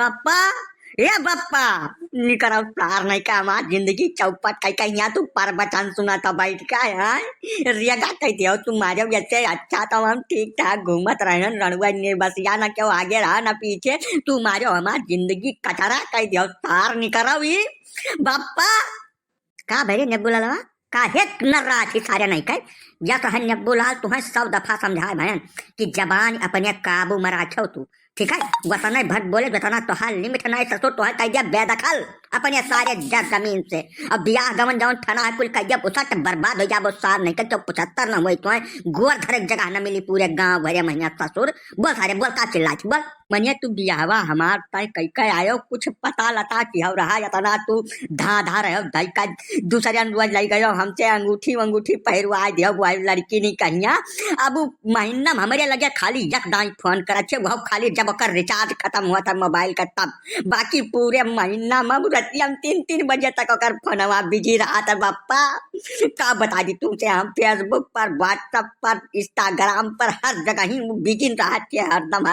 बाप्पा ए बाप्पा निकराव तार नाही का हमार जिंदगी चौपट काही काही यहाँ तू पर बचान सुना था बैठ का है रिया कही दियो तू मारे जैसे अच्छा तो हम ठीक ठाक घूमत रहे रणुआ ने बस या ना क्यों आगे रहा ना पीछे तू मारे हमार जिंदगी कचरा कही दियो तार निकराव ही बाप्पा का भरे ने बोला लवा का हे न राठी सारे नहीं कह या तो हन बोला तुम्हें 100 दफा समझाए भयन कि जबान अपने काबू में राखो तू ठीक है वतना भट बोले वतना तोहार लिमिट नहीं ससुर तोहार कहिया बेदखल अपने सारे जमीन से अब बियाह गमन जवन ठना है कुल कहिया पुसट बर्बाद हो जाबो सार नहीं तो 75 न हुई तो गोर घर जगह न मिली पूरे गांव भरे महीना ससुर बोल सारे बोल का चिल्ला बोल मनिया तू बियाहवा हमार तय कई कई आयो कुछ पता लता कि हो रहा यतना तू धा धा रहे दई का दूसरे अनुज लाई गयो हमसे अंगूठी अंगूठी पहरवा दियो वो लड़की नहीं कहिया अब महीना हमारे लगे खाली यक दाई फोन करे छे वो खाली जब ओकर रिचार्ज खत्म हुआ था मोबाइल का तब बाकी पूरे महीना में रतिया 3-3 बजे तक ओकर फोनवा बिजी रहा था बाप्पा का बता दी तुमसे हम फेसबुक पर व्हाट्सएप पर इंस्टाग्राम पर हर जगह ही बिजी रहा थे हरदम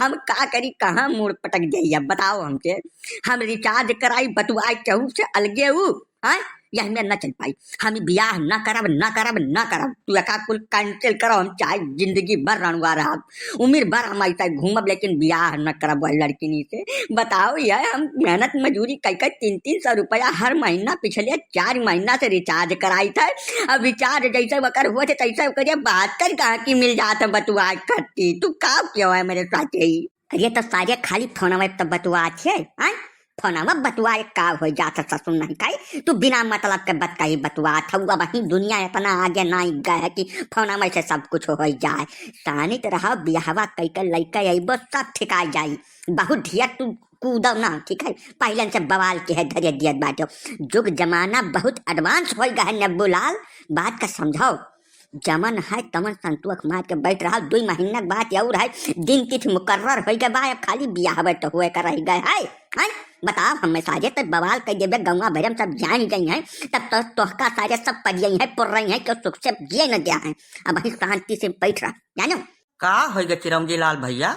हम का करी कहाँ मुड़ पटक जाइए बताओ हमसे हम रिचार्ज कराई बटुआई केहू से अलगे हूँ हाँ यह में न चल पाई हम बियाह न करब तू एका कुल कैंसिल करो हम चाहे जिंदगी भर रणुआ रहा उम्र भर हम ऐसा घूमब लेकिन बियाह न करब वही लड़किनी से बताओ यह हम मेहनत मजूरी कई 300 रुपया हर महीना पिछले 4 महीना से रिचार्ज कराई था अब रिचार्ज जैसे वकर हुआ थे तैसे करिए 72 कहाँ की मिल जाता बटुआ करती तू का क्यों है मेरे साथ ही अरे तो सारे खाली फोन में तो बटुआ छे फोनवा बटुआ का हो जाता ससुर नहीं कही तू बिना मतलब के बत कही बटुआ था वही दुनिया इतना आगे नहीं गए कि फोनवा से सब कुछ हो जाए सानी तरह बियाहवा कई के लैके अबो सब ठिका जाई बहुत ढेर तू कूदो ना ठीक है पहले से बवाल के है धरे दियत बाटो जुग जमाना बहुत एडवांस हो गया है नब्बूलाल बात का समझाओ जमन है तमन संतुक मार के बैठ रहा 2 महीना बाद और है दिन तिथि मुकर्रर हो गए बा खाली बियाह तो हुए कर रह गए है बताओ हमें सारे तो बवाल कर देवे गंगा भरम सब जान गई हैं तब तो तोहका सारे सब पड़ हैं पुर रही हैं क्यों सुख से जिए न गया है अब वही शांति से बैठ रहा जानो का हो गया चिरंजी लाल भैया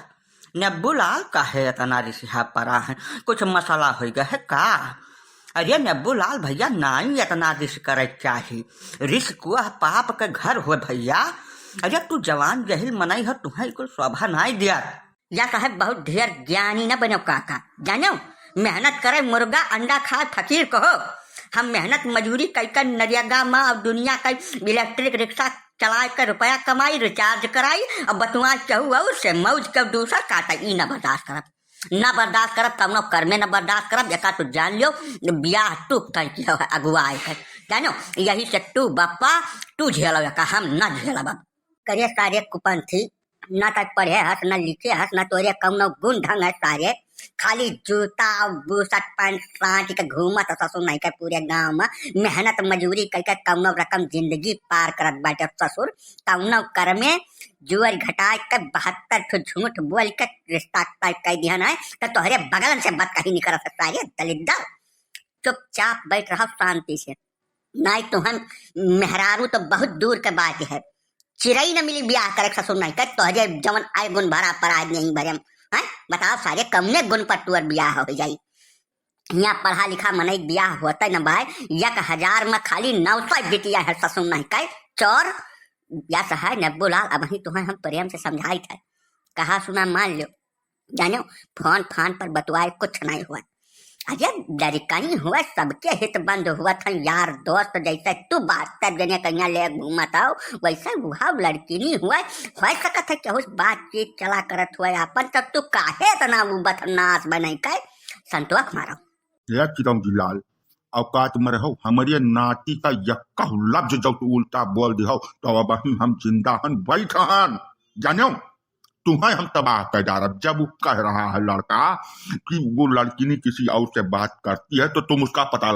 नब्बू लाल का है इतना रिसिहा पड़ा है कुछ मसाला हो गया है का अरे नब्बू लाल भैया नहीं इतना रिस्क करे चाहिए रिस्क हुआ पाप के घर हो भैया अरे तू जवान जहिल मनाई हो तुम्हें कुछ शोभा नहीं दिया या कहे बहुत ढेर ज्ञानी न बनो काका जानो मेहनत करे मुर्गा अंडा खा फकीर कहो हम मेहनत मजूरी कई कर नरियागा माँ अब दुनिया का इलेक्ट्रिक रिक्शा चला कर रुपया कमाई रिचार्ज कराई अब बटुआ चहु और से मौज कर दूसरा काटा ई न बर्दाश्त करब ना बर्दाश्त करब तब न कर में न बर्दाश्त करब एका तू जान लो बियाह तू कर अगुआ कर जानो यही से तू बापा तू झेलो एका हम न झेलब करे सारे कुपंथी न तक पढ़े हस न लिखे हस न तोरे कौनो गुण ढंग है सारे खाली जूता बूसट पैंट साँच के घूमत ससुर नहीं कर पूरे गांव में मेहनत मजूरी करके कौनो रकम जिंदगी पार करत बाटे ससुर कौनो कर में जुअर घटा के 72 झूठ बोल के रिश्ता तय कर दिया है तो तोहरे बगल से बात कहीं नहीं कर सकता है दलिद्दा चुपचाप बैठ रहा शांति से नहीं तो हम मेहरारू तो बहुत दूर के बात है चिरई न मिली ब्याह करे ससुर नहीं कर तोहरे जवन आय गुण भरा पर आज नहीं भरे बताओ सारे कमने गुण पर तुअर ब्याह हो जाई यहाँ पढ़ा लिखा मनई ब्याह होता न भाई 1000 में खाली 900 बिटिया है ससुर नहीं कह चोर या सहाय नब्बू लाल अब ही तुम्हें हम प्रेम से समझाई थे कहा सुना मान लो जानो फोन फान पर बतवाए कुछ नहीं हुआ अरे डरिकाई हुआ सबके हित बंद हुआ था यार दोस्त जैसे तू बात कर देने कहीं ले घूमत आओ वैसे हुआ लड़की नहीं हुआ हो सकत है कि बातचीत चला करत हुआ अपन तब तू काहे इतना बदनास बने के संतोष मारो ये चिरंजी लाल औकात में रहो हमारे नाती का यक्का लफ्ज जब तू उल्टा बोल दिहो तो अब हम जिंदा हन बैठन जानो तुम्हें हम तबाह कर जा रहा जब वो कह रहा है लड़का कि वो लड़की ने किसी और से बात करती है तो तुम उसका पता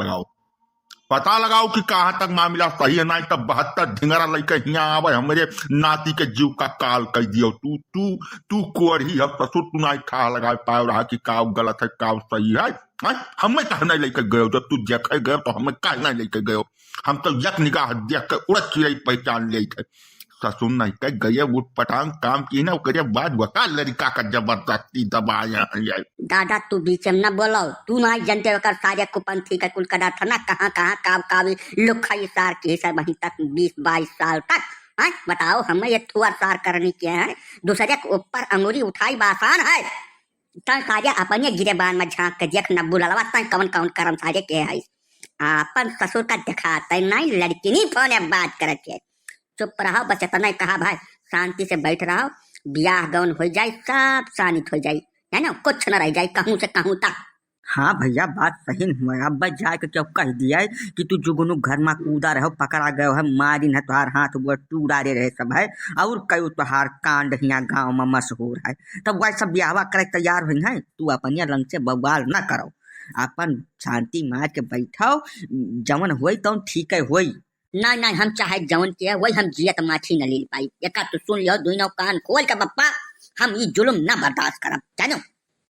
लगाओ कि कहाँ तक मामला सही है नहीं तब 72 ढिंगरा लेके यहाँ आवे हमारे नाती के जीव का काल कर दियो तू कोरी है ससुर तू नहीं खा लगा पाओ रहा कि का गलत है का सही है हमें कहा नहीं लेके गए जब तू देखे गए तो हमें कहा नहीं लेके गए हम तो यक निगाह देख के उड़द चिड़ै पहचान ले थे ससुर नहीं कह गए उठ पटांग काम की ना करे बाद बता लड़का का जबरदस्ती दबाया है। दादा तू बीच में न बोलो, तू ना जनते वकर सारे कुपंथी का कुल कदा था ना कहाँ कहाँ काब लोग खाई सार की हिसाब वहीं तक 20-22 साल तक। हाँ बताओ हमें ये थुआ सार करनी क्या है, दूसरे के ऊपर अंगूरी उठाई बासान है। तन सारे अपने गिरेबान में झांक के देख न बुलावा तन कवन कवन करम सारे के है। अपन ससुर का दिखाता नहीं, लड़की नहीं फोन बात करत है। चुप रहो बस इतना कहा भाई, शांति से बैठ रहो, ब्याह गौन हो जाए सब शानित हो जाए, है ना, कुछ न रह जाए कहूँ से कहूँ तक। हाँ भैया बात सही हुआ। अब जाए के क्यों कह दिया है कि तू जुगनू घर में कूदा रहो, पकड़ा गयो है, मारी न तुहार हाथ वो टूरारे रहे सब है, और कई तुहार कांड यहाँ गाँव में मशहूर है। तब वह सब ब्याहवा करे तैयार हुई है, तू अपन रंग से बवाल न करो, अपन शांति मार के बैठो, जवन हुई तो ठीक है हुई। नहीं नहीं हम चाहे जवन किया वही हम जियत माछी न ले पाई। एक तो सुन लियो, दुनो कान खोल के बप्पा, हम ये जुल्म न बर्दाश्त करब, जानो।